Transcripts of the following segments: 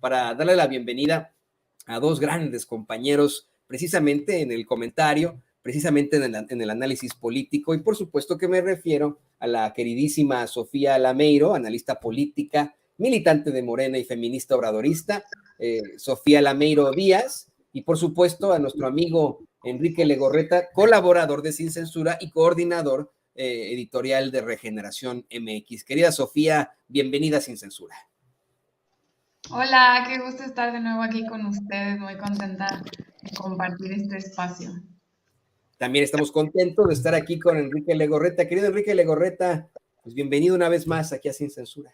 para darle la bienvenida a dos grandes compañeros, precisamente en el comentario, precisamente en el análisis político, y por supuesto que me refiero a la queridísima Sofía Lameiro, analista política, militante de Morena y feminista obradorista, Sofía Lameiro Díaz, y por supuesto a nuestro amigo Enrique Legorreta, colaborador de Sin Censura y coordinador editorial de Regeneración MX. Querida Sofía, bienvenida a Sin Censura. Hola, qué gusto estar de nuevo aquí con ustedes, muy contenta de compartir este espacio. También estamos contentos de estar aquí con Enrique Legorreta. Querido Enrique Legorreta, pues bienvenido una vez más aquí a Sin Censura.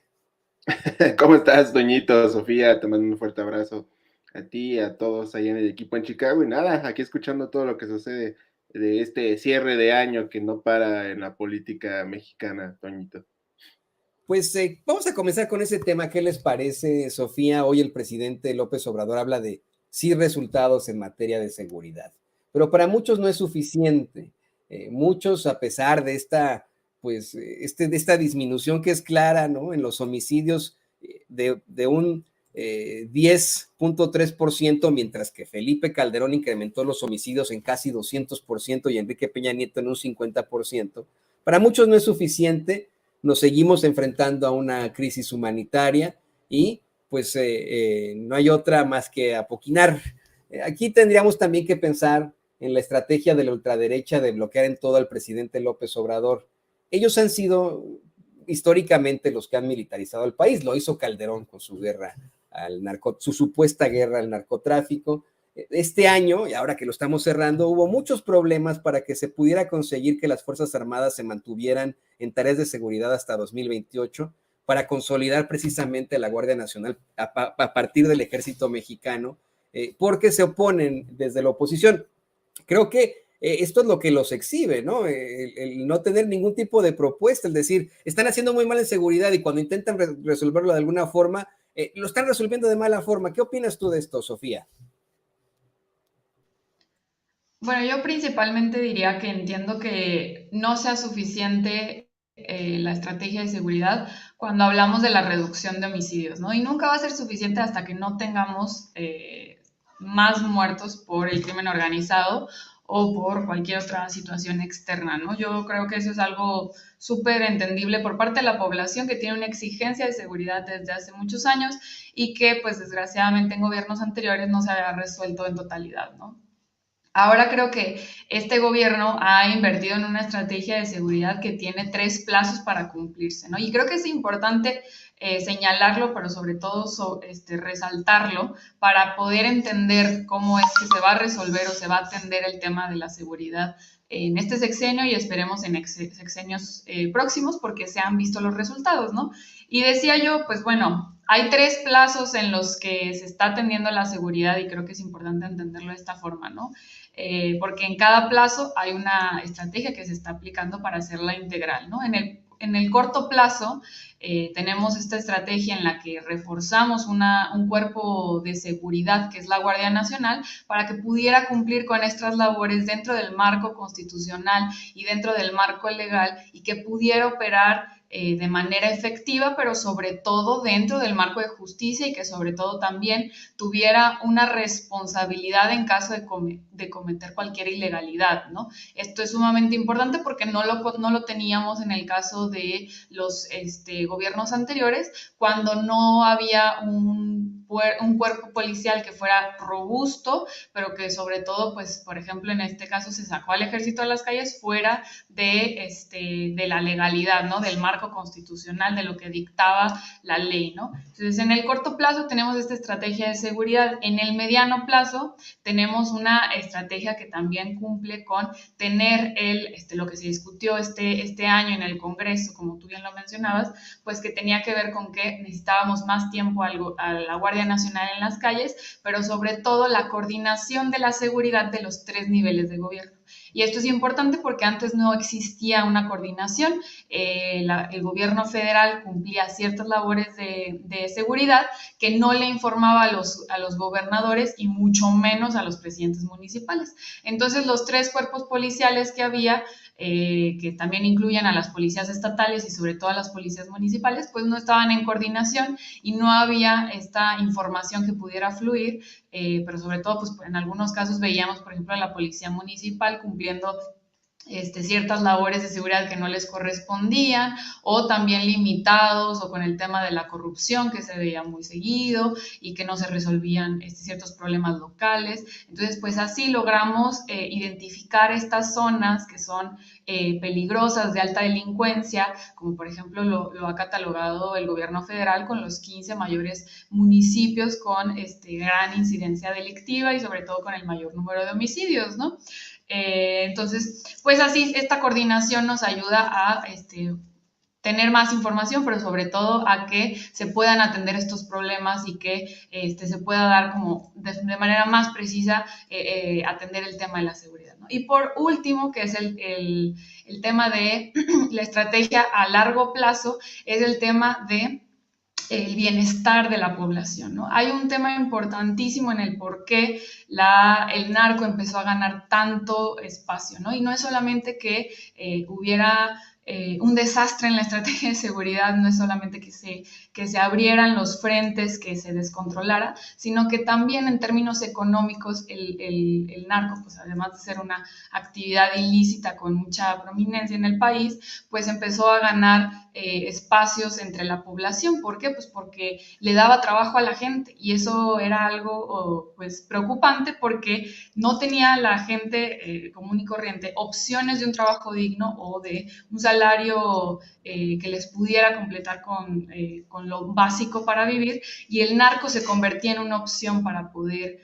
¿Cómo estás, Toñito? Sofía, te mando un fuerte abrazo a ti y a todos allá en el equipo en Chicago. Y nada, aquí escuchando todo lo que sucede de este cierre de año que no para en la política mexicana, Toñito. Pues vamos a comenzar con ese tema. ¿Qué les parece, Sofía? Hoy el presidente López Obrador habla de sí resultados en materia de seguridad, pero para muchos no es suficiente. Muchos, a pesar de esta, pues, de esta disminución que es clara, ¿no? En los homicidios de un 10.3%, mientras que Felipe Calderón incrementó los homicidios en casi 200% y Enrique Peña Nieto en un 50%. Para muchos no es suficiente. Nos seguimos enfrentando a una crisis humanitaria y pues no hay otra más que apoquinar. Aquí tendríamos también que pensar en la estrategia de la ultraderecha de bloquear en todo al presidente López Obrador. Ellos han sido históricamente los que han militarizado el país. Lo hizo Calderón con su guerra al su supuesta guerra al narcotráfico. Este año, y ahora que lo estamos cerrando, hubo muchos problemas para que se pudiera conseguir que las Fuerzas Armadas se mantuvieran en tareas de seguridad hasta 2028, para consolidar precisamente la Guardia Nacional a partir del Ejército Mexicano, porque se oponen desde la oposición. Creo que esto es lo que los exhibe, ¿no? El no tener ningún tipo de propuesta, es decir, están haciendo muy mal en seguridad y cuando intentan resolverlo de alguna forma, lo están resolviendo de mala forma. ¿Qué opinas tú de esto, Sofía? Bueno, yo principalmente diría que entiendo que no sea suficiente la estrategia de seguridad cuando hablamos de la reducción de homicidios, ¿no? Y nunca va a ser suficiente hasta que no tengamos más muertos por el crimen organizado o por cualquier otra situación externa, ¿no? Yo creo que eso es algo súper entendible por parte de la población que tiene una exigencia de seguridad desde hace muchos años y que, pues, desgraciadamente en gobiernos anteriores no se había resuelto en totalidad, ¿no? Ahora creo que este gobierno ha invertido en una estrategia de seguridad que tiene 3 plazos para cumplirse, ¿no? Y creo que es importante señalarlo, pero sobre todo resaltarlo para poder entender cómo es que se va a resolver o se va a atender el tema de la seguridad en este sexenio y esperemos en sexenios próximos porque se han visto los resultados, ¿no? Y decía yo, pues bueno, hay 3 plazos en los que se está atendiendo la seguridad y creo que es importante entenderlo de esta forma, ¿no? Porque en cada plazo hay una estrategia que se está aplicando para hacerla integral, ¿no? En el corto plazo tenemos esta estrategia en la que reforzamos un cuerpo de seguridad que es la Guardia Nacional para que pudiera cumplir con estas labores dentro del marco constitucional y dentro del marco legal y que pudiera operar de manera efectiva, pero sobre todo dentro del marco de justicia y que sobre todo también tuviera una responsabilidad en caso de cometer cualquier ilegalidad, ¿no? Esto es sumamente importante porque no lo teníamos en el caso de los gobiernos anteriores, cuando no había un cuerpo policial que fuera robusto, pero que sobre todo, pues, por ejemplo, en este caso se sacó al ejército de las calles fuera de la legalidad, ¿no? Del marco constitucional, de lo que dictaba la ley, ¿no? Entonces, en el corto plazo tenemos esta estrategia de seguridad. En el mediano plazo tenemos una estrategia que también cumple con tener lo que se discutió este año en el Congreso, como tú bien lo mencionabas, pues que tenía que ver con que necesitábamos más tiempo a la Guardia Nacional en las calles, pero sobre todo la coordinación de la seguridad de los 3 niveles de gobierno. Y esto es importante porque antes no existía una coordinación. El gobierno federal cumplía ciertas labores de seguridad que no le informaba a los gobernadores y mucho menos a los presidentes municipales. Entonces, los 3 cuerpos policiales que había, que también incluyen a las policías estatales y sobre todo a las policías municipales, pues no estaban en coordinación y no había esta información que pudiera fluir, pero sobre todo, pues en algunos casos veíamos, por ejemplo, a la policía municipal cumpliendo ciertas labores de seguridad que no les correspondían, o también limitados, o con el tema de la corrupción que se veía muy seguido y que no se resolvían ciertos problemas locales. Entonces, pues así logramos identificar estas zonas que son peligrosas, de alta delincuencia, como por ejemplo lo ha catalogado el gobierno federal con los 15 mayores municipios con gran incidencia delictiva y sobre todo con el mayor número de homicidios, ¿no? Entonces, pues así esta coordinación nos ayuda a tener más información, pero sobre todo a que se puedan atender estos problemas y que se pueda dar como de manera más precisa atender el tema de la seguridad, ¿no? Y por último, que es el tema de la estrategia a largo plazo, es el tema de el bienestar de la población, ¿no? Hay un tema importantísimo en el por qué el narco empezó a ganar tanto espacio, ¿no? Y no es solamente que hubiera un desastre en la estrategia de seguridad, no es solamente que se abrieran los frentes, que se descontrolara, sino que también en términos económicos el narco, pues además de ser una actividad ilícita con mucha prominencia en el país, pues empezó a ganar espacios entre la población. ¿Por qué? Pues porque le daba trabajo a la gente y eso era algo pues preocupante porque no tenía la gente común y corriente opciones de un trabajo digno o de un salario que les pudiera completar con lo básico para vivir, y el narco se convertía en una opción para poder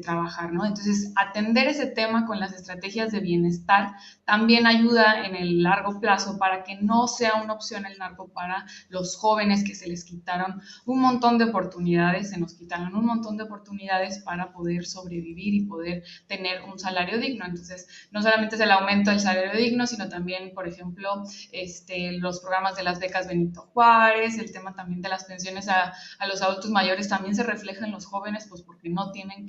trabajar, ¿no? Entonces, atender ese tema con las estrategias de bienestar también ayuda en el largo plazo para que no sea una opción el narco para los jóvenes que se les quitaron un montón de oportunidades, se nos quitaron un montón de oportunidades para poder sobrevivir y poder tener un salario digno. Entonces, no solamente es el aumento del salario digno, sino también, por ejemplo, los programas de las becas Benito Juárez, el tema también de las pensiones a los adultos mayores también se refleja en los jóvenes, pues porque no tienen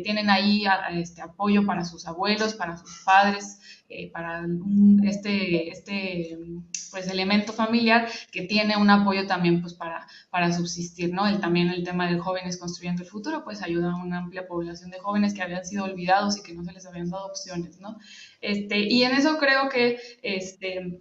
tienen ahí apoyo para sus abuelos, para sus padres, para pues elemento familiar que tiene un apoyo también pues para subsistir, ¿no? También el tema de jóvenes construyendo el futuro, pues ayuda a una amplia población de jóvenes que habían sido olvidados y que no se les habían dado opciones, ¿no? Y en eso creo que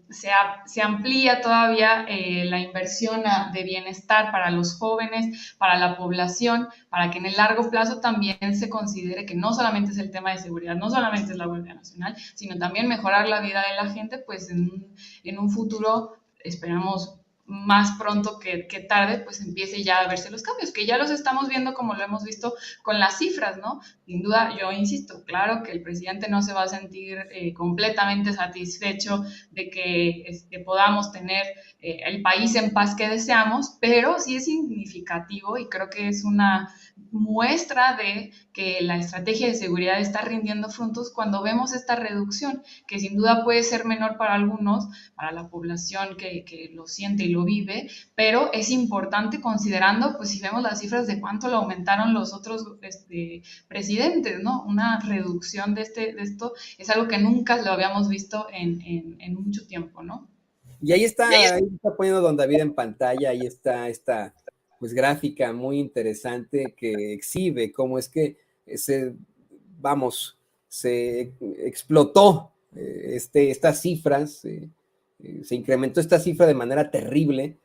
se amplía todavía la inversión de bienestar para los jóvenes, para la población, para que en el largo plazo también se considere que no solamente es el tema de seguridad, no solamente es la Guardia Nacional, sino también mejorar la vida de la gente, pues en un futuro, esperamos más pronto que tarde, pues empiece ya a verse los cambios, que ya los estamos viendo como lo hemos visto con las cifras, ¿no? Sin duda, yo insisto, claro que el presidente no se va a sentir completamente satisfecho de que podamos tener el país en paz que deseamos, pero sí es significativo y creo que es una muestra de que la estrategia de seguridad está rindiendo frutos cuando vemos esta reducción, que sin duda puede ser menor para algunos, para la población que lo siente y lo vive, pero es importante considerando, pues si vemos las cifras de cuánto lo aumentaron los otros presidentes, ¿no? Una reducción de esto es algo que nunca lo habíamos visto en mucho tiempo, ¿no? Y ahí está poniendo don David en pantalla, ahí está esta pues gráfica muy interesante que exhibe cómo es que se explotó estas cifras, se incrementó esta cifra de manera terrible,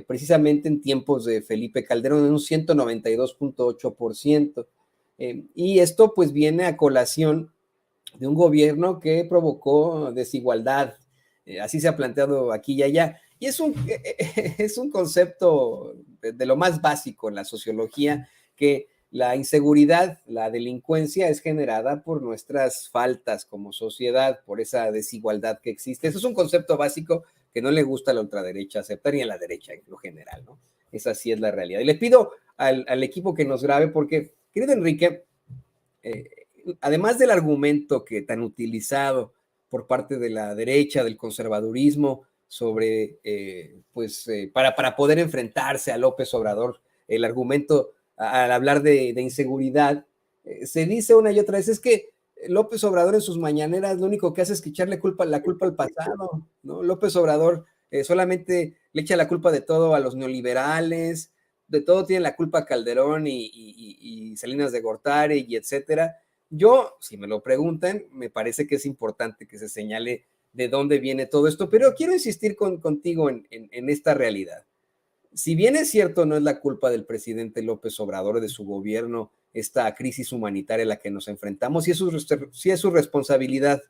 precisamente en tiempos de Felipe Calderón, en un 192.8%. Y esto pues viene a colación de un gobierno que provocó desigualdad, así se ha planteado aquí y allá. Y es un concepto de lo más básico en la sociología, que la inseguridad, la delincuencia es generada por nuestras faltas como sociedad, por esa desigualdad que existe. Eso es un concepto básico que no le gusta a la ultraderecha aceptar, ni a la derecha en lo general, ¿no? Esa sí es la realidad. Y le pido al equipo que nos grabe, porque, querido Enrique, además del argumento que tan utilizado por parte de la derecha, del conservadurismo, sobre, para poder enfrentarse a López Obrador, el argumento al hablar de inseguridad, se dice una y otra vez, es que López Obrador en sus mañaneras lo único que hace es que echarle la culpa al pasado, ¿no? López Obrador solamente le echa la culpa de todo a los neoliberales, de todo tiene la culpa Calderón y Salinas de Gortari y etcétera. Yo, si me lo preguntan, me parece que es importante que se señale de dónde viene todo esto, pero quiero insistir contigo en esta realidad. Si bien es cierto, no es la culpa del presidente López Obrador, de su gobierno, esta crisis humanitaria a la que nos enfrentamos, sí es su responsabilidad.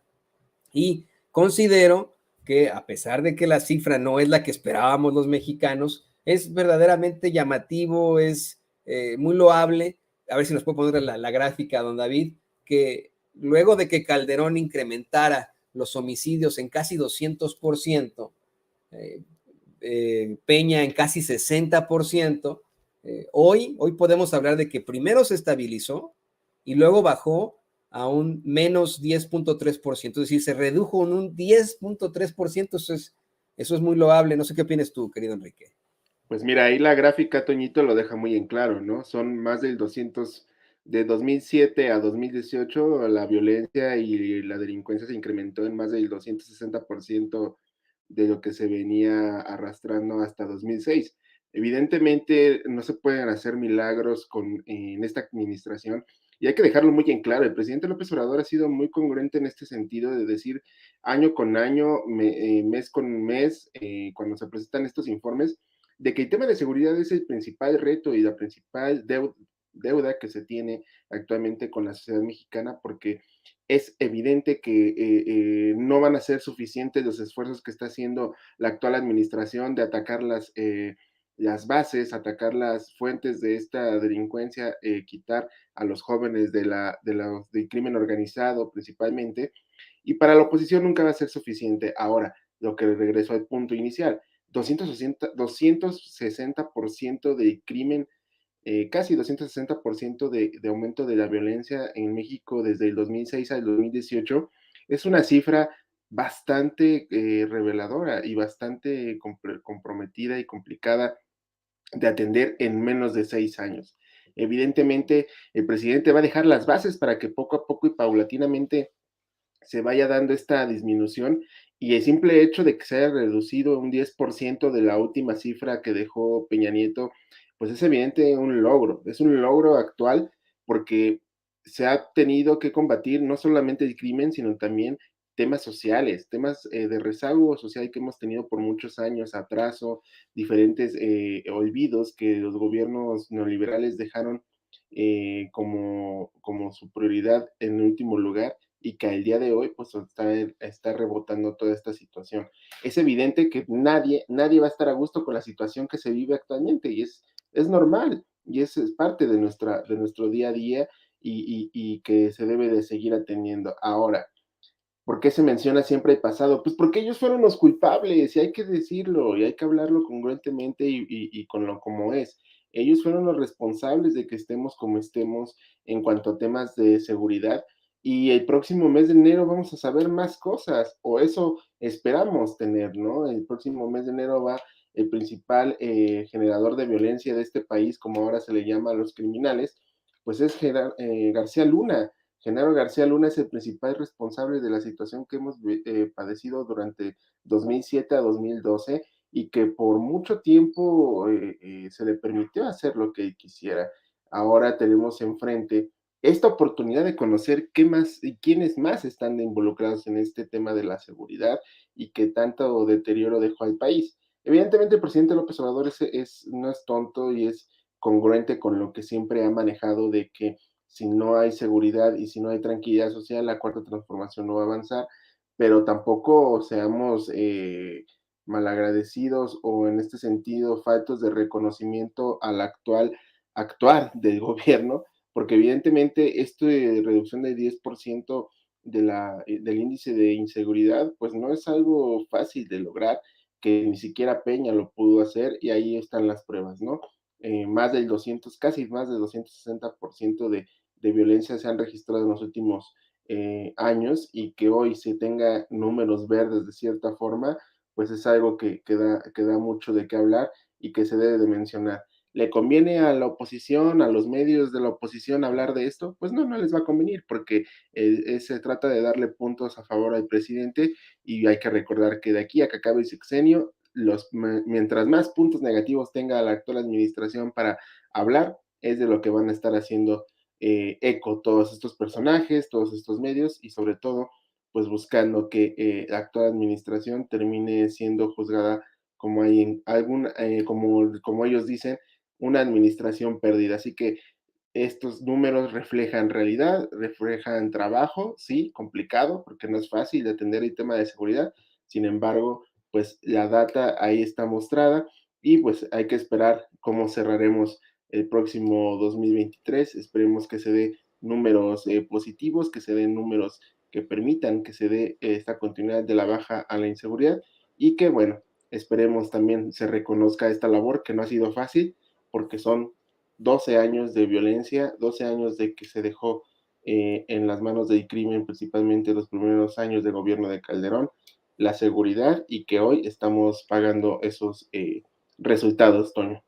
Y considero que a pesar de que la cifra no es la que esperábamos los mexicanos, es verdaderamente llamativo, es muy loable. A ver si nos puede poner la gráfica, don David, que luego de que Calderón incrementara los homicidios en casi 200%, Peña en casi 60%, hoy podemos hablar de que primero se estabilizó y luego bajó a un menos 10.3%, es decir, se redujo en un 10.3%, eso es muy loable. No sé qué opinas tú, querido Enrique. Pues mira, ahí la gráfica, Toñito, lo deja muy en claro, ¿no? Son más del 200, de 2007 a 2018, la violencia y la delincuencia se incrementó en más del 260% de lo que se venía arrastrando hasta 2006. Evidentemente, no se pueden hacer milagros en esta administración y hay que dejarlo muy en claro. El presidente López Obrador ha sido muy congruente en este sentido de decir año con año, mes con mes, cuando se presentan estos informes, de que el tema de seguridad es el principal reto y la principal deuda que se tiene actualmente con la sociedad mexicana, porque es evidente que no van a ser suficientes los esfuerzos que está haciendo la actual administración de atacar las bases, atacar las fuentes de esta delincuencia, quitar a los jóvenes del crimen organizado principalmente, y para la oposición nunca va a ser suficiente. Ahora, lo que regresó al punto inicial, 260% del crimen, casi 260% de aumento de la violencia en México desde el 2006 al 2018, es una cifra bastante reveladora y bastante comprometida y complicada de atender en menos de 6 años. Evidentemente, el presidente va a dejar las bases para que poco a poco y paulatinamente se vaya dando esta disminución, y el simple hecho de que se haya reducido un 10% de la última cifra que dejó Peña Nieto, pues es evidente es un logro actual, porque se ha tenido que combatir no solamente el crimen, sino también temas sociales, temas de rezago social que hemos tenido por muchos años, atraso, diferentes olvidos que los gobiernos neoliberales dejaron como su prioridad en último lugar, y que al día de hoy pues está rebotando toda esta situación. Es evidente que nadie va a estar a gusto con la situación que se vive actualmente, y es normal, y es parte de nuestro día a día, y que se debe de seguir atendiendo. Ahora, ¿por qué se menciona siempre el pasado? Pues porque ellos fueron los culpables, y hay que decirlo, y hay que hablarlo congruentemente y con lo como es. Ellos fueron los responsables de que estemos como estemos en cuanto a temas de seguridad, y el próximo mes de enero vamos a saber más cosas, o eso esperamos tener, ¿no? El próximo mes de enero va el principal generador de violencia de este país, como ahora se le llama a los criminales, pues es García Luna. Genaro García Luna es el principal responsable de la situación que hemos padecido durante 2007 a 2012, y que por mucho tiempo se le permitió hacer lo que él quisiera. Ahora tenemos enfrente esta oportunidad de conocer qué más y quiénes más están involucrados en este tema de la seguridad y qué tanto deterioro dejó al país. Evidentemente el presidente López Obrador no es tonto y es congruente con lo que siempre ha manejado, de que si no hay seguridad y si no hay tranquilidad social, la cuarta transformación no va a avanzar, pero tampoco seamos malagradecidos o en este sentido faltos de reconocimiento al actual actuar del gobierno, porque evidentemente esta reducción del 10% del índice de inseguridad, pues no es algo fácil de lograr, que ni siquiera Peña lo pudo hacer, y ahí están las pruebas, ¿no? Más del 200, casi más del 260% de violencia se han registrado en los últimos años, y que hoy se tenga números verdes de cierta forma, pues es algo que da mucho de qué hablar y que se debe de mencionar. ¿Le conviene a la oposición, a los medios de la oposición hablar de esto? Pues no, no les va a convenir, porque se trata de darle puntos a favor al presidente, y hay que recordar que de aquí a que acabe el sexenio, mientras más puntos negativos tenga la actual administración para hablar, es de lo que van a estar haciendo eco todos estos personajes, todos estos medios, y sobre todo, pues buscando que la actual administración termine siendo juzgada como hay en algún, como ellos dicen, una administración perdida. Así que estos números reflejan realidad, reflejan trabajo, sí, complicado, porque no es fácil de atender el tema de seguridad. Sin embargo, pues la data ahí está mostrada, y pues hay que esperar cómo cerraremos el próximo 2023. Esperemos que se dé números positivos, que se den números que permitan que se dé esta continuidad de la baja a la inseguridad, y que, bueno, esperemos también se reconozca esta labor que no ha sido fácil, porque son 12 años de violencia, 12 años de que se dejó en las manos del crimen, principalmente los primeros años de gobierno de Calderón, la seguridad, y que hoy estamos pagando esos resultados, Toño.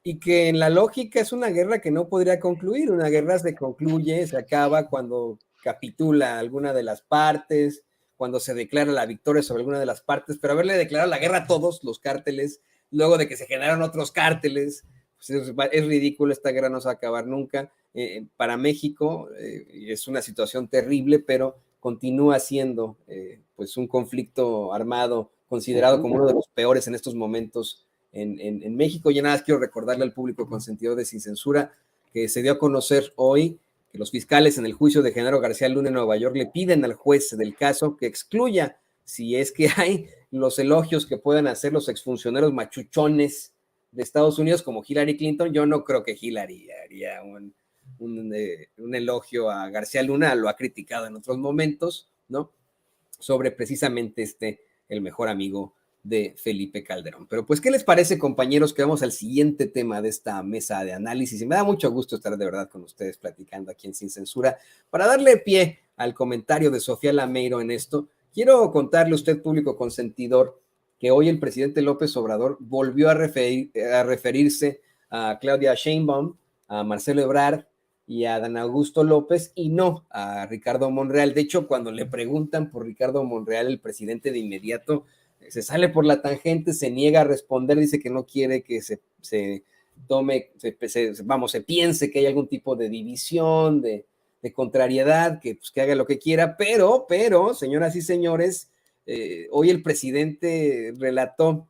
Y que en la lógica es una guerra que no podría concluir. Una guerra se concluye, se acaba cuando capitula alguna de las partes, cuando se declara la victoria sobre alguna de las partes, pero haberle declarado la guerra a todos los cárteles, luego de que se generaron otros cárteles, pues es ridículo. Esta guerra no se va a acabar nunca. Para México es una situación terrible, pero continúa siendo pues un conflicto armado considerado como uno de los peores en estos momentos en México. Y nada más quiero recordarle al público consentidor de Sin Censura que se dio a conocer hoy que los fiscales en el juicio de Genaro García Luna en Nueva York le piden al juez del caso que excluya, si es que hay, los elogios que puedan hacer los exfuncionarios machuchones de Estados Unidos como Hillary Clinton. Yo no creo que Hillary haría un elogio a García Luna, lo ha criticado en otros momentos, ¿no? Sobre precisamente el mejor amigo de Felipe Calderón. Pero pues, ¿qué les parece, compañeros, que vamos al siguiente tema de esta mesa de análisis? Y me da mucho gusto estar de verdad con ustedes platicando aquí en Sin Censura. Para darle pie al comentario de Sofía Lameiro en esto, quiero contarle a usted, público consentidor, que hoy el presidente López Obrador volvió a referirse a Claudia Sheinbaum, a Marcelo Ebrard y a Dan Augusto López, y no a Ricardo Monreal. De hecho, cuando le preguntan por Ricardo Monreal, el presidente de inmediato se sale por la tangente, se niega a responder, dice que no quiere que se tome, se piense que hay algún tipo de división, de contrariedad, que, pues, que haga lo que quiera, pero, señoras y señores, hoy el presidente relató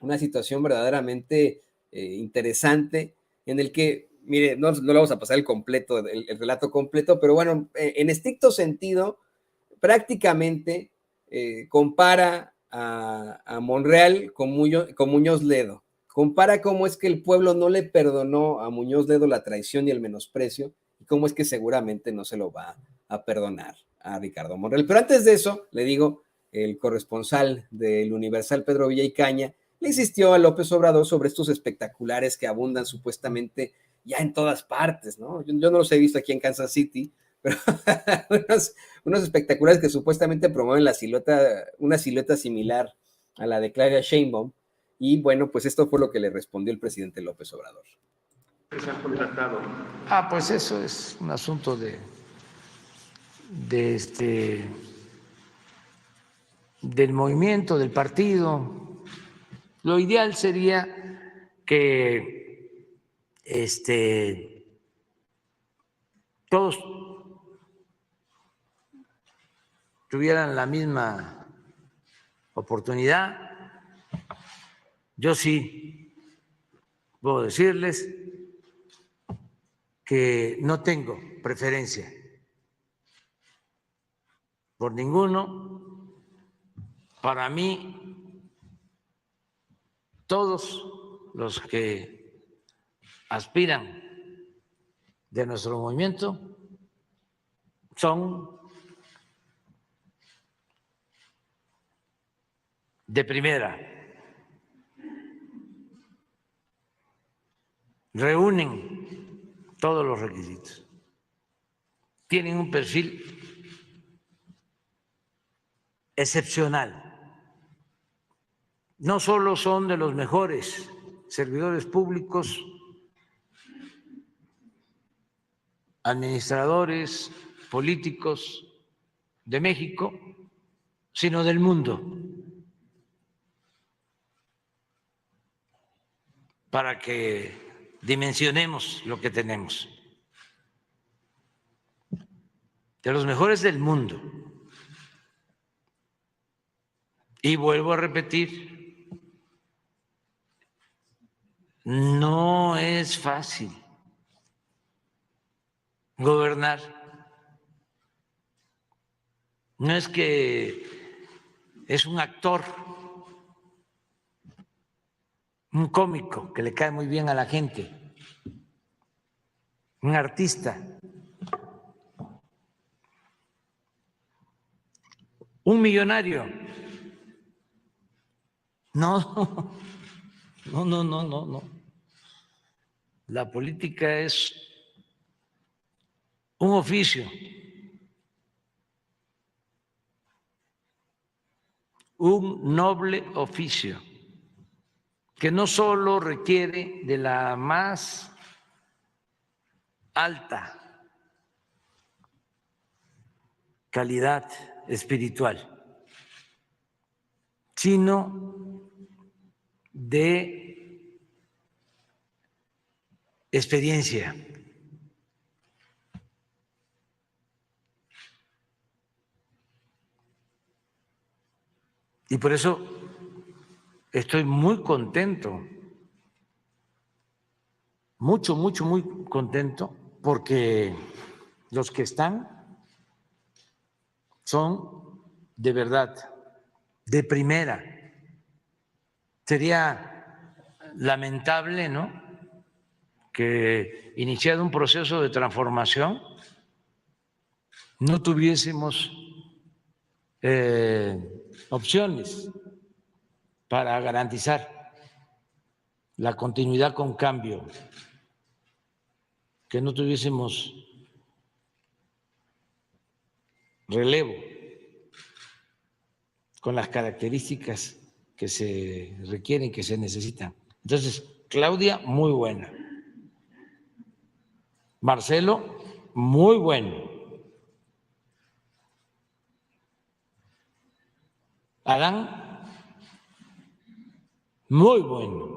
una situación verdaderamente interesante en el que, mire, no le vamos a pasar el relato completo, pero bueno, en estricto sentido, prácticamente compara a Monreal con Muñoz Ledo. Compara cómo es que el pueblo no le perdonó a Muñoz Ledo la traición y el menosprecio, y cómo es que seguramente no se lo va a perdonar a Ricardo Monreal. Pero antes de eso, le digo, el corresponsal del Universal, Pedro Villaicaña, le insistió a López Obrador sobre estos espectaculares que abundan supuestamente ya en todas partes, ¿no? Yo no los he visto aquí en Kansas City, pero unos espectaculares que supuestamente promueven una silueta similar a la de Claudia Sheinbaum. Y bueno, pues esto fue lo que le respondió el presidente López Obrador. Se han contratado. Pues eso es un asunto del movimiento, del partido. Lo ideal sería que todos tuvieran la misma oportunidad. Yo sí puedo decirles que no tengo preferencia por ninguno. Para mí, todos los que aspiran de nuestro movimiento son de primera, reúnen todos los requisitos. tienen un perfil excepcional. No solo son de los mejores servidores públicos, administradores, políticos de México, sino del mundo, para que dimensionemos lo que tenemos. De los mejores del mundo. Y vuelvo a repetir, no es fácil gobernar. No es que es un actor, un cómico que le cae muy bien a la gente, un artista, un millonario. No. La política es un oficio, un noble oficio, que no solo requiere de la más alta calidad espiritual, sino de experiencia. Y por eso estoy muy contento, muy contento, porque los que están son de verdad, de primera. Sería lamentable, ¿no?, que iniciado un proceso de transformación no tuviésemos opciones para garantizar la continuidad con cambio, que no tuviésemos relevo con las características que se requieren, que se necesitan. Entonces, Claudia, muy buena. Marcelo, muy bueno. Adán, muy bueno.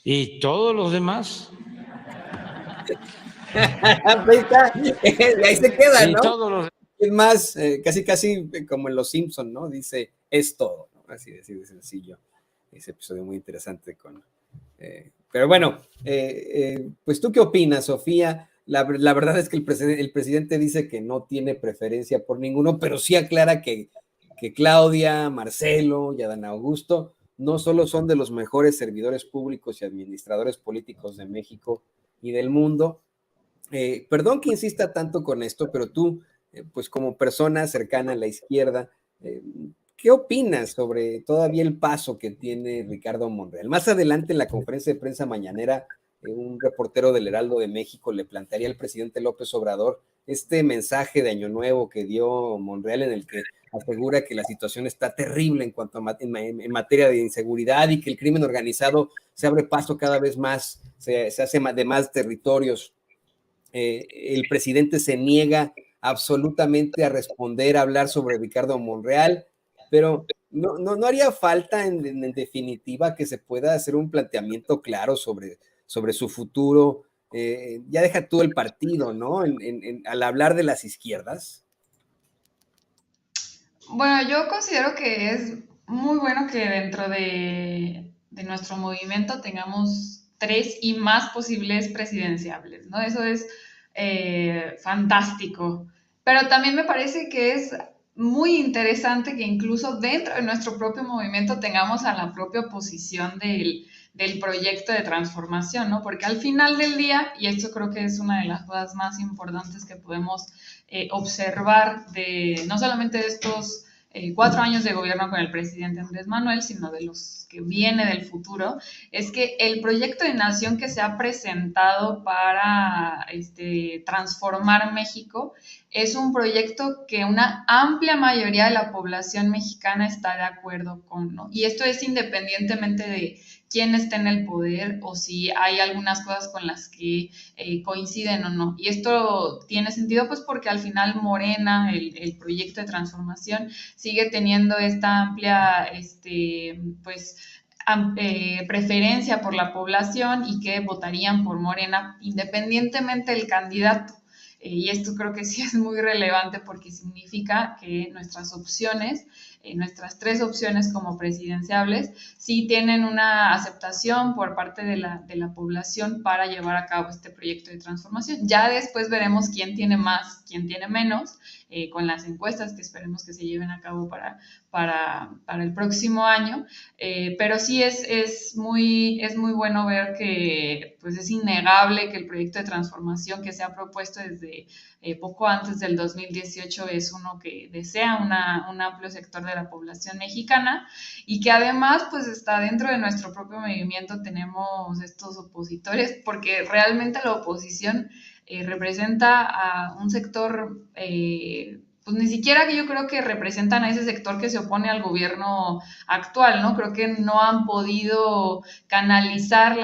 Y todos los demás. Ahí se queda, Y ¿no? todos los... Es más, casi como en Los Simpson, ¿no? Dice, es todo, ¿no? Así de sencillo. Ese episodio muy interesante con... pero bueno, pues ¿tú qué opinas, Sofía? La verdad es que el presidente dice que no tiene preferencia por ninguno, pero sí aclara que Claudia, Marcelo y Adán Augusto no solo son de los mejores servidores públicos y administradores políticos de México y del mundo. Perdón que insista tanto con esto, pero tú, pues como persona cercana a la izquierda, ¿qué opinas sobre todavía el paso que tiene Ricardo Monreal? Más adelante en la conferencia de prensa mañanera, un reportero del Heraldo de México le plantearía al presidente López Obrador este mensaje de Año Nuevo que dio Monreal, en el que asegura que la situación está terrible en cuanto a en materia de inseguridad y que el crimen organizado se abre paso cada vez más, se hace de más territorios. El presidente se niega absolutamente a responder, a hablar sobre Ricardo Monreal, pero no haría falta en definitiva que se pueda hacer un planteamiento claro sobre su futuro. Ya deja tú el partido, ¿no? Al hablar de las izquierdas. Bueno, yo considero que es muy bueno que dentro de nuestro movimiento tengamos 3 y más posibles presidenciables, ¿no? Eso es fantástico. Pero también me parece que es muy interesante que incluso dentro de nuestro propio movimiento tengamos a la propia oposición del proyecto de transformación, ¿no? Porque al final del día, y esto creo que es una de las cosas más importantes que podemos observar no solamente de estos 4 años de gobierno con el presidente Andrés Manuel, sino de los que viene del futuro, es que el proyecto de nación que se ha presentado para transformar México es un proyecto que una amplia mayoría de la población mexicana está de acuerdo con, ¿no? Y esto es independientemente de quién esté en el poder o si hay algunas cosas con las que coinciden o no. Y esto tiene sentido pues porque al final Morena, el proyecto de transformación, sigue teniendo esta amplia preferencia por la población y que votarían por Morena independientemente del candidato. Y esto creo que sí es muy relevante porque significa que nuestras opciones, nuestras 3 opciones como presidenciables, sí tienen una aceptación por parte de la población para llevar a cabo este proyecto de transformación. Ya después veremos quién tiene más, quién tiene menos, con las encuestas que esperemos que se lleven a cabo para el próximo año, pero sí es muy bueno ver que pues es innegable que el proyecto de transformación que se ha propuesto desde poco antes del 2018 es uno que desea un amplio sector de la población mexicana y que además pues está dentro de nuestro propio movimiento, tenemos estos opositores, porque realmente la oposición representa a un sector pues ni siquiera que yo creo que representan a ese sector que se opone al gobierno actual, ¿no? Creo que no han podido canalizar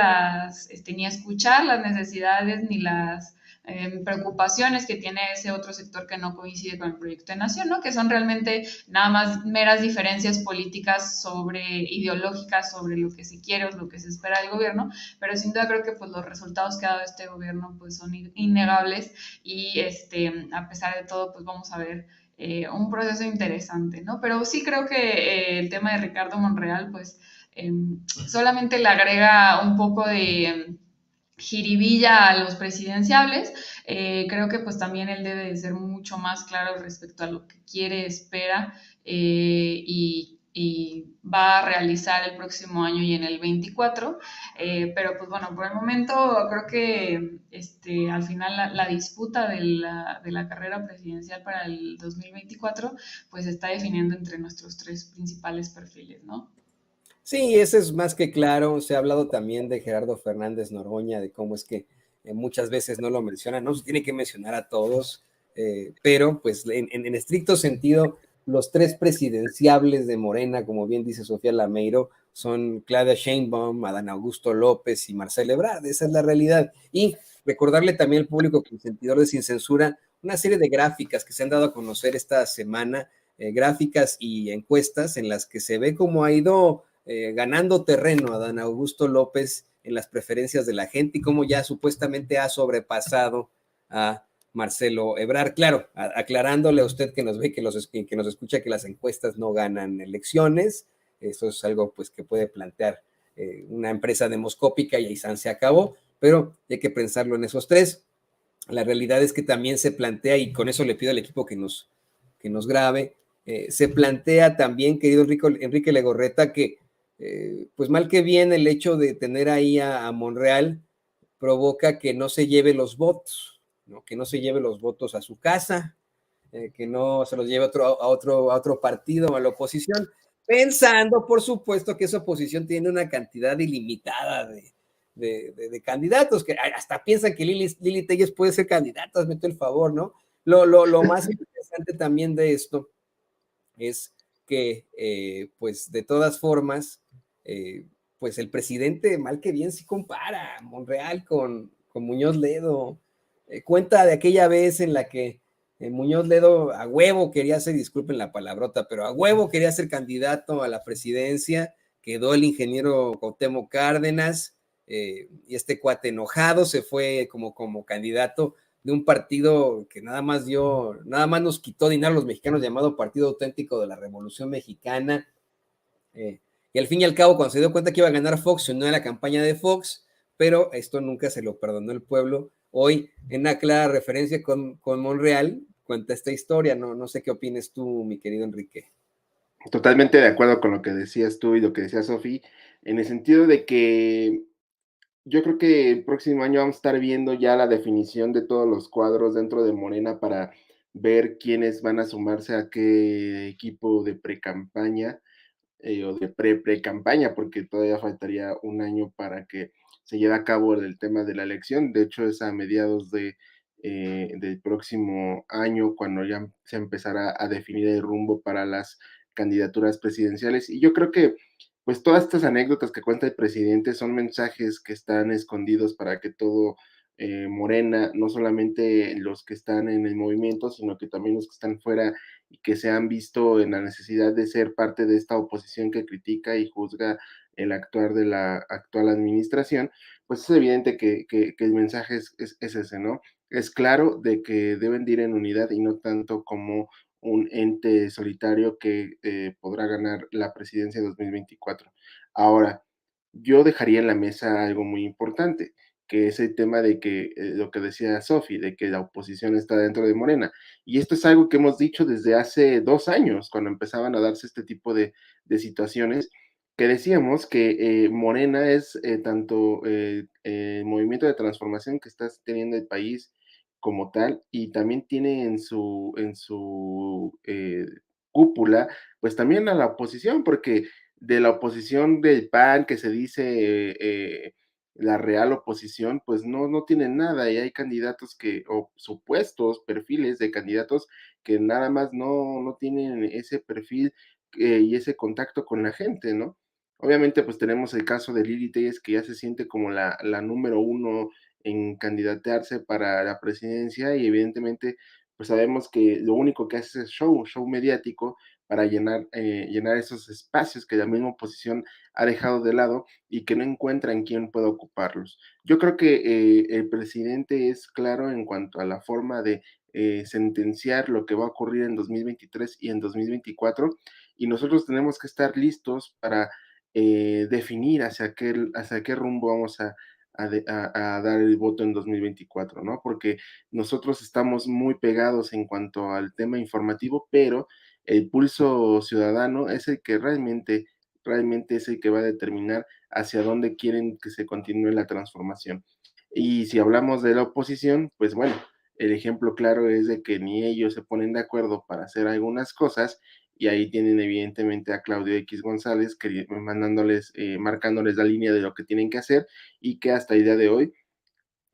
ni escuchar las necesidades ni las preocupaciones que tiene ese otro sector que no coincide con el proyecto de nación, ¿no? Que son realmente nada más meras diferencias políticas ideológicas sobre lo que se quiere o lo que se espera del gobierno, pero sin duda creo que pues los resultados que ha dado este gobierno pues son innegables y a pesar de todo pues vamos a ver un proceso interesante, ¿no? Pero sí creo que el tema de Ricardo Monreal pues solamente le agrega un poco de jiribilla a los presidenciables. Creo que pues también él debe de ser mucho más claro respecto a lo que quiere, espera y va a realizar el próximo año y en el 24, pero pues bueno, por el momento creo que al final la disputa de la carrera presidencial para el 2024 pues se está definiendo entre nuestros 3 principales perfiles, ¿no? Sí, eso es más que claro. Se ha hablado también de Gerardo Fernández Noroña, de cómo es que muchas veces no lo mencionan, no se tiene que mencionar a todos, pero pues en estricto sentido, los 3 presidenciables de Morena, como bien dice Sofía Lameiro, son Claudia Sheinbaum, Adán Augusto López y Marcelo Ebrard. Esa es la realidad. Y recordarle también al público consentidor de Sin Censura una serie de gráficas que se han dado a conocer esta semana, gráficas y encuestas en las que se ve cómo ha ido ganando terreno a Adán Augusto López en las preferencias de la gente y cómo ya supuestamente ha sobrepasado a Marcelo Ebrard. Claro, aclarándole a usted que nos ve, que nos escucha, que las encuestas no ganan elecciones. Eso es algo pues que puede plantear una empresa demoscópica y ahí se acabó, pero hay que pensarlo en esos 3. La realidad es que también se plantea, y con eso le pido al equipo que nos grabe, se plantea también, querido Enrique Legorreta, que pues mal que bien el hecho de tener ahí a Monreal provoca que no se lleve los votos, ¿no? Que no se lleve los votos a su casa, que no se los lleve a otro partido, a la oposición, pensando, por supuesto, que esa oposición tiene una cantidad ilimitada de candidatos, que hasta piensan que Lili Telles puede ser candidata, hazme el favor, ¿no? Lo más interesante también de esto es que, pues, de todas formas, pues el presidente, mal que bien, sí compara a Monreal con Muñoz Ledo. Cuenta de aquella vez en la que Muñoz Ledo a huevo quería ser, disculpen la palabrota, pero a huevo quería ser candidato a la presidencia, quedó el ingeniero Cuauhtémoc Cárdenas, y este cuate enojado se fue como candidato de un partido que nada más nos quitó dinero a los mexicanos, llamado Partido Auténtico de la Revolución Mexicana, y al fin y al cabo, cuando se dio cuenta que iba a ganar Fox, se unió a la campaña de Fox, pero esto nunca se lo perdonó el pueblo. Hoy, en una clara referencia con Monreal, cuenta esta historia. No sé qué opines tú, mi querido Enrique. Totalmente de acuerdo con lo que decías tú y lo que decía Sofi, en el sentido de que yo creo que el próximo año vamos a estar viendo ya la definición de todos los cuadros dentro de Morena para ver quiénes van a sumarse a qué equipo de pre-campaña o de pre-campaña, porque todavía faltaría un año para que se lleve a cabo el tema de la elección. De hecho, es a mediados del próximo año cuando ya se empezará a definir el rumbo para las candidaturas presidenciales. Y yo creo que pues todas estas anécdotas que cuenta el presidente son mensajes que están escondidos para que todo Morena, no solamente los que están en el movimiento, sino que también los que están fuera y que se han visto en la necesidad de ser parte de esta oposición que critica y juzga el actuar de la actual administración, pues es evidente que el mensaje es ese, ¿no? Es claro de que deben de ir en unidad y no tanto como un ente solitario que podrá ganar la presidencia de 2024. Ahora, yo dejaría en la mesa algo muy importante, que es el tema de que lo que decía Sofi, de que la oposición está dentro de Morena. Y esto es algo que hemos dicho desde hace 2 años, cuando empezaban a darse este tipo de situaciones, que decíamos que Morena es tanto el movimiento de transformación que está teniendo el país como tal, y también tiene en su cúpula, pues también a la oposición, porque de la oposición del PAN, que se dice la real oposición, pues no tienen nada, y hay candidatos o supuestos perfiles de candidatos que nada más no tienen ese perfil y ese contacto con la gente, ¿no? Obviamente, pues tenemos el caso de Lili Telles, que ya se siente como la número uno en candidatearse para la presidencia, y evidentemente, pues sabemos que lo único que hace es show mediático para llenar esos espacios que la misma oposición ha dejado de lado y que no encuentran quién pueda ocuparlos. Yo creo que el presidente es claro en cuanto a la forma de sentenciar lo que va a ocurrir en 2023 y en 2024, y nosotros tenemos que estar listos para definir hacia qué rumbo vamos a dar el voto en 2024, ¿no? Porque nosotros estamos muy pegados en cuanto al tema informativo, pero el pulso ciudadano es el que realmente es el que va a determinar hacia dónde quieren que se continúe la transformación. Y si hablamos de la oposición, pues bueno, el ejemplo claro es de que ni ellos se ponen de acuerdo para hacer algunas cosas, y ahí tienen evidentemente a Claudio X González marcándoles la línea de lo que tienen que hacer, y que hasta el día de hoy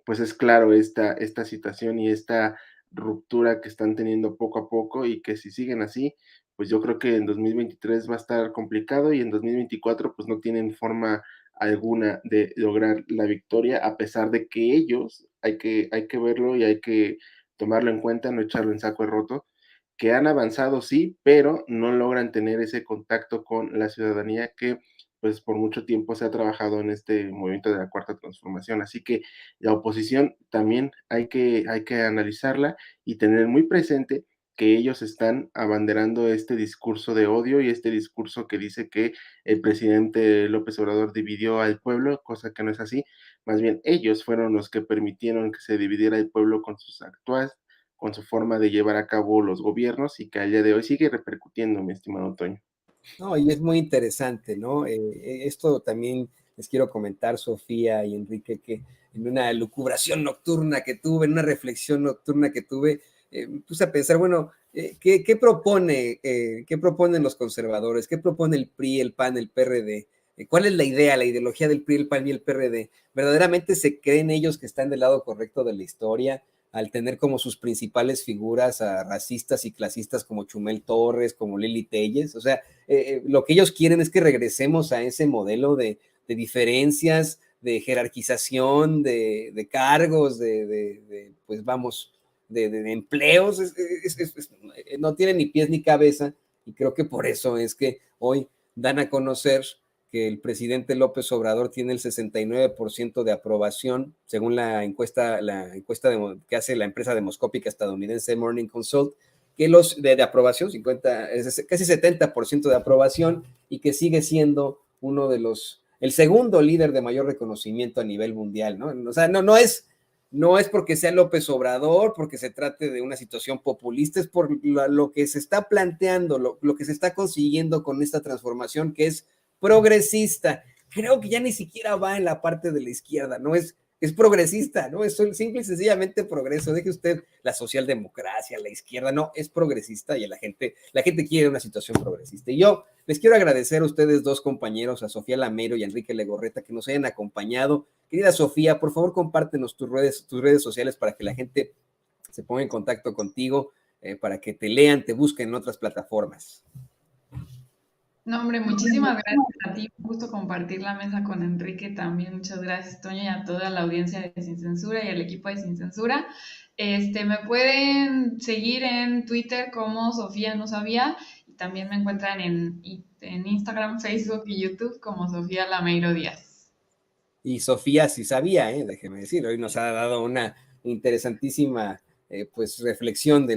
pues es claro esta situación y esta ruptura que están teniendo poco a poco, y que si siguen así, pues yo creo que en 2023 va a estar complicado, y en 2024 pues no tienen forma alguna de lograr la victoria, a pesar de que ellos, hay que verlo y hay que tomarlo en cuenta, no echarlo en saco de roto, que han avanzado sí, pero no logran tener ese contacto con la ciudadanía que pues por mucho tiempo se ha trabajado en este movimiento de la cuarta transformación. Así que la oposición también hay que analizarla y tener muy presente que ellos están abanderando este discurso de odio y este discurso que dice que el presidente López Obrador dividió al pueblo, cosa que no es así. Más bien, ellos fueron los que permitieron que se dividiera el pueblo con su forma de llevar a cabo los gobiernos, y que al día de hoy sigue repercutiendo, mi estimado Toño. No, y es muy interesante, ¿no? Esto también les quiero comentar, Sofía y Enrique, que en una lucubración nocturna que tuve, en una reflexión nocturna que tuve, puse a pensar, bueno, ¿qué proponen los conservadores? ¿Qué propone el PRI, el PAN, el PRD? ¿Cuál es la idea, la ideología del PRI, el PAN y el PRD? ¿Verdaderamente se creen ellos que están del lado correcto de la historia al tener como sus principales figuras a racistas y clasistas como Chumel Torres, como Lili Telles? O sea, lo que ellos quieren es que regresemos a ese modelo de diferencias, de jerarquización, de cargos, pues vamos, de empleos. No tiene ni pies ni cabeza, y creo que por eso es que hoy dan a conocer que el presidente López Obrador tiene el 69% de aprobación, según la encuesta que hace la empresa demoscópica estadounidense Morning Consult, que los de aprobación, casi 70% de aprobación, y que sigue siendo el segundo líder de mayor reconocimiento a nivel mundial, ¿no? O sea, no es porque sea López Obrador, porque se trate de una situación populista, es por lo que se está planteando, lo que se está consiguiendo con esta transformación que es progresista. Creo que ya ni siquiera va en la parte de la izquierda, no es es progresista, ¿no? Es simple y sencillamente progreso. Deje usted la socialdemocracia, la izquierda, no, es progresista y la gente quiere una situación progresista. Y yo les quiero agradecer a ustedes dos compañeros, a Sofía Lameiro y a Enrique Legorreta, que nos hayan acompañado. Querida Sofía, por favor, compártenos tus redes sociales para que la gente se ponga en contacto contigo, para que te lean, te busquen en otras plataformas. No, hombre, muchísimas gracias a ti. Un gusto compartir la mesa con Enrique también. Muchas gracias, Toño, y a toda la audiencia de Sin Censura y al equipo de Sin Censura. Me pueden seguir en Twitter como Sofía No Sabía y también me encuentran en Instagram, Facebook y YouTube como Sofía Lameiro Díaz. Y Sofía sí sabía, déjeme decir, hoy nos ha dado una interesantísima pues reflexión de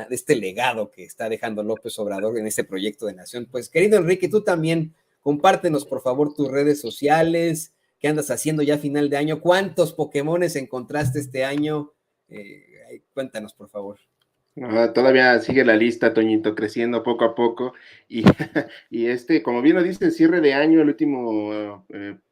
este legado que está dejando López Obrador en este proyecto de nación. Pues querido Enrique, tú también compártenos por favor tus redes sociales, qué andas haciendo ya a final de año, cuántos Pokémones encontraste este año, cuéntanos por favor. Todavía sigue la lista, Toñito, creciendo poco a poco y, como bien lo dice, cierre de año, el último,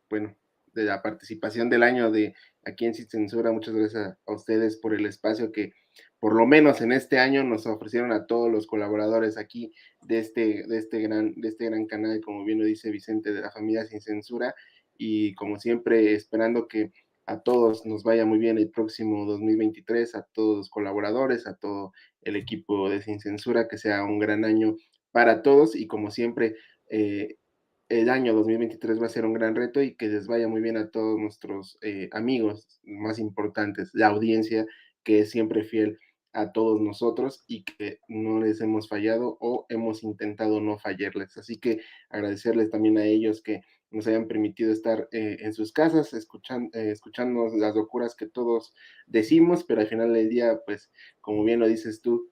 bueno, de la participación del año de aquí en Sin Censura. Muchas gracias a ustedes por el espacio que por lo menos en este año nos ofrecieron a todos los colaboradores aquí de este gran canal, como bien lo dice Vicente, de la familia Sin Censura, y como siempre esperando que a todos nos vaya muy bien el próximo 2023, a todos los colaboradores, a todo el equipo de Sin Censura, que sea un gran año para todos y como siempre el año 2023 va a ser un gran reto y que les vaya muy bien a todos nuestros amigos más importantes, la audiencia que es siempre fiel a todos nosotros y que no les hemos fallado o hemos intentado no fallarles. Así que agradecerles también a ellos que nos hayan permitido estar en sus casas, escuchando las locuras que todos decimos, pero al final del día, pues, como bien lo dices tú,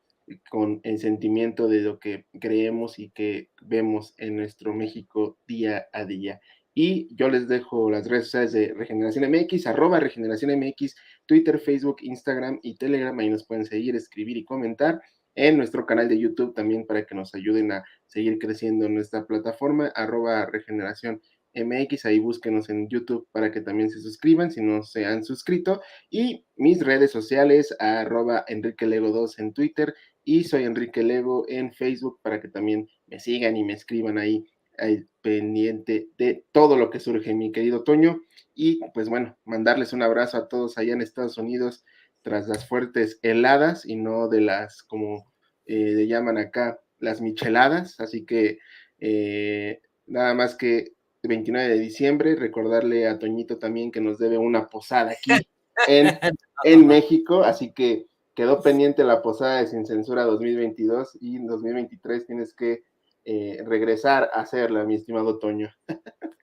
con el sentimiento de lo que creemos y que vemos en nuestro México día a día. Y yo les dejo las redes sociales de Regeneración MX, @Regeneración MX, Twitter, Facebook, Instagram y Telegram. Ahí nos pueden seguir, escribir y comentar. En nuestro canal de YouTube también para que nos ayuden a seguir creciendo en nuestra plataforma, @Regeneración MX. Ahí búsquenos en YouTube para que también se suscriban si no se han suscrito. Y mis redes sociales, @EnriqueLego2 en Twitter y soy Enrique Lego en Facebook para que también me sigan y me escriban ahí pendiente de todo lo que surge, mi querido Toño. Y pues bueno, mandarles un abrazo a todos allá en Estados Unidos tras las fuertes heladas y no de las, como le llaman acá, las micheladas. Así que nada más que 29 de diciembre, recordarle a Toñito también que nos debe una posada aquí en México, así que quedó pendiente la posada de Sin Censura 2022 y en 2023 tienes que regresar a hacerla, mi estimado Toño.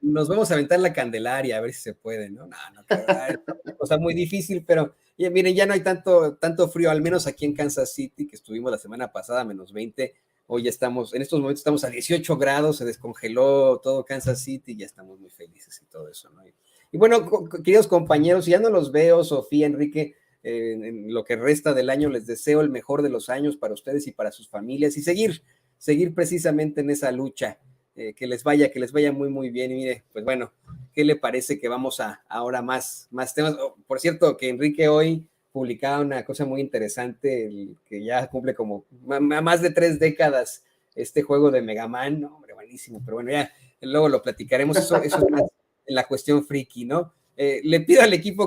Nos vamos a aventar la Candelaria, a ver si se puede, ¿no? No, es una cosa muy difícil, pero miren, ya no hay tanto frío, al menos aquí en Kansas City, que estuvimos la semana pasada, -20, hoy ya estamos, en estos momentos estamos a 18 grados, se descongeló todo Kansas City, ya estamos muy felices y todo eso, ¿no? Y bueno, queridos compañeros, ya no los veo, Sofía, Enrique, en lo que resta del año, les deseo el mejor de los años para ustedes y para sus familias y seguir precisamente en esa lucha. Que les vaya muy, muy bien. Y mire, pues bueno, ¿qué le parece que vamos a ahora más temas? Por cierto, que Enrique hoy publicaba una cosa muy interesante, que ya cumple como más de 3 décadas este juego de Mega Man, ¿no? Hombre, buenísimo, pero bueno, ya luego lo platicaremos, eso es más en la cuestión friki, ¿no? Le pido al equipo